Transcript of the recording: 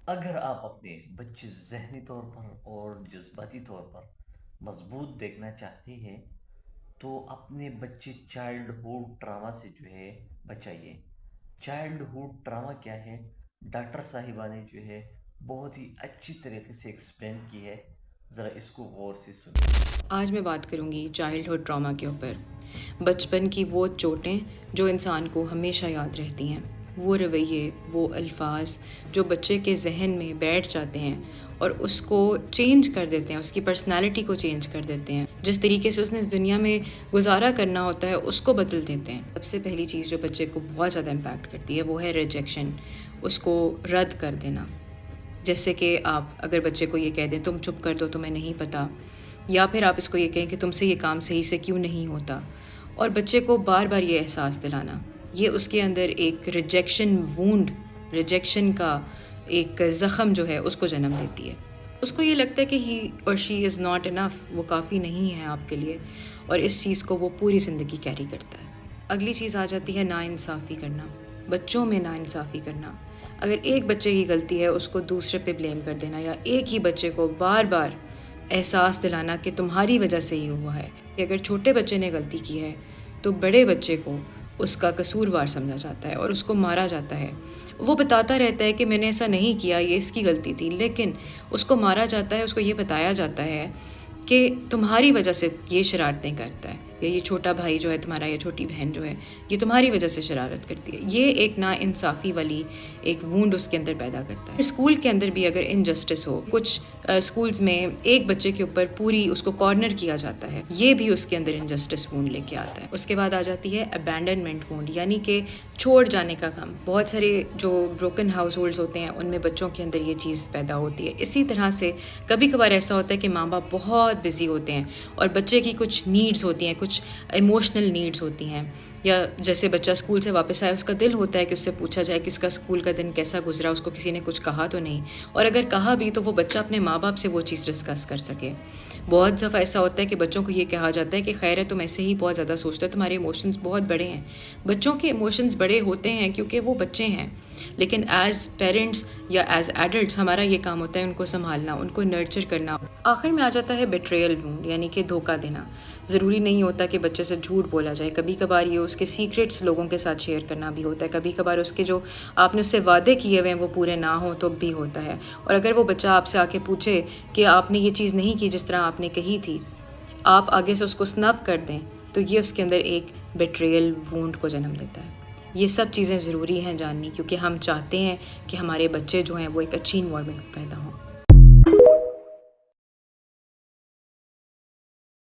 اگر آپ اپنے بچے ذہنی طور پر اور جذباتی طور پر مضبوط دیکھنا چاہتے ہیں تو اپنے بچے چائلڈ ہوڈ ٹراما سے جو ہے بچائیے۔ چائلڈ ہوڈ ٹراما کیا ہے؟ ڈاکٹر صاحبہ نے جو ہے بہت ہی اچھی طریقے سے ایکسپلین کی ہے، ذرا اس کو غور سے سنیں۔ آج میں بات کروں گی چائلڈ ہوڈ ٹراما کے اوپر۔ بچپن کی وہ چوٹیں جو انسان کو ہمیشہ یاد رہتی ہیں، وہ رویے، وہ الفاظ جو بچے کے ذہن میں بیٹھ جاتے ہیں اور اس کو چینج کر دیتے ہیں، اس کی پرسنالٹی کو چینج کر دیتے ہیں، جس طریقے سے اس نے اس دنیا میں گزارا کرنا ہوتا ہے اس کو بدل دیتے ہیں۔ سب سے پہلی چیز جو بچے کو بہت زیادہ امپیکٹ کرتی ہے وہ ہے ریجیکشن، اس کو رد کر دینا۔ جیسے کہ آپ اگر بچے کو یہ کہہ دیں تم چپ کر دو، تمہیں نہیں پتہ، یا پھر آپ اس کو یہ کہیں کہ تم سے یہ کام صحیح سے کیوں نہیں ہوتا، اور بچے کو بار بار یہ احساس دلانا، یہ اس کے اندر ایک ریجیکشن وونڈ، ریجیکشن کا ایک زخم جو ہے اس کو جنم دیتی ہے۔ اس کو یہ لگتا ہے کہ ہی اور شی از ناٹ انف، وہ کافی نہیں ہے آپ کے لیے، اور اس چیز کو وہ پوری زندگی کیری کرتا ہے۔ اگلی چیز آ جاتی ہے ناانصافی کرنا، بچوں میں ناانصافی کرنا۔ اگر ایک بچے کی غلطی ہے اس کو دوسرے پہ بلیم کر دینا، یا ایک ہی بچے کو بار بار احساس دلانا کہ تمہاری وجہ سے ہی ہوا ہے۔ کہ اگر چھوٹے بچے نے غلطی کی ہے تو بڑے بچے کو اس کا قصوروار سمجھا جاتا ہے اور اس کو مارا جاتا ہے۔ وہ بتاتا رہتا ہے کہ میں نے ایسا نہیں کیا، یہ اس کی غلطی تھی، لیکن اس کو مارا جاتا ہے، اس کو یہ بتایا جاتا ہے کہ تمہاری وجہ سے یہ شرارتیں کرتا ہے، یا یہ چھوٹا بھائی جو ہے تمہارا، یا چھوٹی بہن جو ہے یہ تمہاری وجہ سے شرارت کرتی ہے۔ یہ ایک ناانصافی والی ایک وونڈ اس کے اندر پیدا کرتا ہے۔ اسکول کے اندر بھی اگر انجسٹس ہو، کچھ اسکولز میں ایک بچے کے اوپر پوری اس کو کارنر کیا جاتا ہے، یہ بھی اس کے اندر انجسٹس وونڈ لے کے آتا ہے۔ اس کے بعد آ جاتی ہے ابینڈنمنٹ وونڈ، یعنی کہ چھوڑ جانے کا غم۔ بہت سارے جو بروکن ہاؤس ہولڈز ہوتے ہیں ان میں بچوں کے اندر یہ چیز پیدا ہوتی ہے۔ اسی طرح سے کبھی کبھار ایسا ہوتا ہے کہ ماں باپ بہت بزی ہوتے ہیں اور بچے کی کچھ نیڈز ہوتی ہیں، کچھ ایموشنل نیڈز ہوتی ہیں، یا جیسے بچہ اسکول سے واپس آیا، اس کا دل ہوتا ہے کہ اس سے پوچھا جائے کہ اس کا اسکول کا دن کیسا گزرا، اس کو کسی نے کچھ کہا تو نہیں، اور اگر کہا بھی تو وہ بچہ اپنے ماں باپ سے وہ چیز ڈسکس کر سکے۔ بہت دفعہ ایسا ہوتا ہے کہ بچوں کو یہ کہا جاتا ہے کہ خیر ہے تم ایسے ہی بہت زیادہ سوچتے ہو، تمہارے ایموشنز بہت بڑے ہیں۔ بچوں کے ایموشنز بڑے ہوتے ہیں کیونکہ وہ بچے ہیں، لیکن ایز پیرنٹس یا ایز ایڈلٹس ہمارا یہ کام ہوتا ہے ان کو سنبھالنا، ان کو نرچر کرنا۔ آخر میں آ جاتا ہے بیٹریل وونڈ، یعنی کہ دھوکہ دینا۔ ضروری نہیں ہوتا کہ بچے سے جھوٹ بولا جائے، کبھی کبھار یہ اس کے سیکریٹس لوگوں کے ساتھ شیئر کرنا بھی ہوتا ہے، کبھی کبھار اس کے جو آپ نے اس سے وعدے کیے ہوئے ہیں وہ پورے نہ ہوں تو بھی ہوتا ہے۔ اور اگر وہ بچہ آپ سے آ کے پوچھے کہ آپ نے یہ چیز نہیں کی جس طرح آپ نے کہی تھی، آپ آگے سے اس کو سنب کر دیں، تو یہ اس کے اندر ایک بیٹریل وونڈ کو جنم دیتا ہے۔ یہ سب چیزیں ضروری ہیں جاننی، کیونکہ ہم چاہتے ہیں کہ ہمارے بچے جو ہیں وہ ایک اچھی انوائرمنٹ میں پیدا ہوں۔